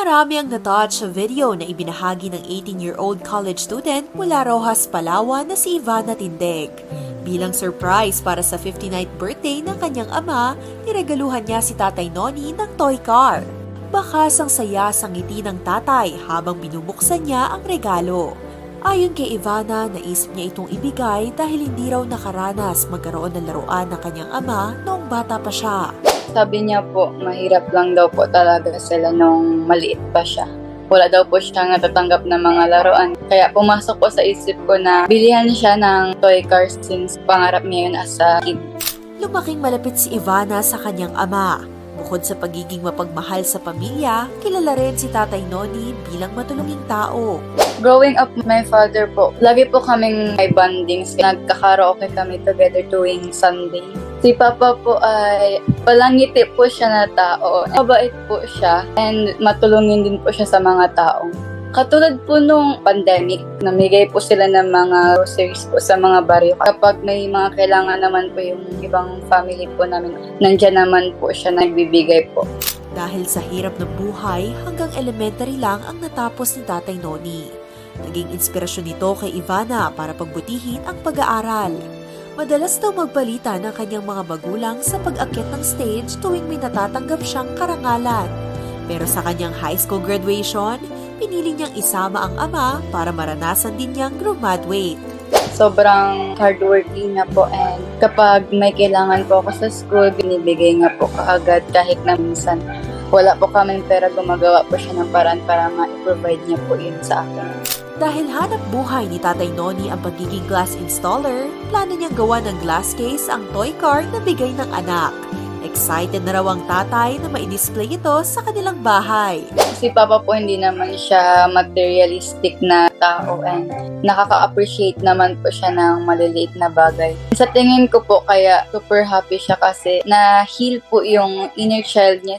Marami ang natouch sa video na ibinahagi ng 18-year-old college student mula Rojas, Palawan na si Ivana Tindig. Bilang surprise para sa 59th birthday ng kanyang ama, niregaluhan niya si Tatay Noni ng toy car. Bakas ang saya sa ngiti ng tatay habang binubuksan niya ang regalo. Ayon kay Ivana, naisip niya itong ibigay dahil hindi raw nakaranas magkaroon ng laruan ng kanyang ama noong bata pa siya. Sabi niya po, mahirap lang daw po talaga sila nung maliit pa siya. Wala daw po siya natatanggap ng mga laruan. Kaya pumasok po sa isip ko na bilihan siya ng toy car since pangarap niya yun as a kid. Lumaking malapit si Ivana sa kanyang ama. Bukod sa pagiging mapagmahal sa pamilya, kilala rin si Tatay Noni bilang matulunging tao. Growing up, my father po, lagi po kaming may bondings. Nagkakaraoke kami together tuwing Sunday. Si Papa po ay palangiti po siya na tao. Mabait po siya and matulungin din po siya sa mga tao. Katulad po nung pandemic, namigay po sila ng mga groceries po sa mga baryo. Kapag may mga kailangan naman po yung ibang family po namin, nandyan naman po siya nagbibigay po. Dahil sa hirap ng buhay, hanggang elementary lang ang natapos ni Tatay Noni. Naging inspirasyon nito kay Ivana para pagbutihin ang pag-aaral. Madalas daw magbalita ng kanyang mga magulang sa pag-akyat ng stage tuwing may natatanggap siyang karangalan. Pero sa kanyang high school graduation, pinili niyang isama ang ama para maranasan din niyang graduate. Sobrang hardworking na po and kapag may kailangan po ako sa school, binibigay nga po kaagad kahit na minsan wala po kaming pera, gumagawa po siya ng paraan para ma-provide niya po yun sa akin. Dahil hanap buhay ni Tatay Noni ang pagiging glass installer, plano niyang gawa ng glass case ang toy car na bigay ng anak. Excited na raw ang tatay na ma-display ito sa kanilang bahay. Si Papa po hindi naman siya materialistic na tao and nakaka-appreciate naman po siya ng maliliit na bagay. Sa tingin ko po kaya super happy siya kasi na-heal po yung inner child niya.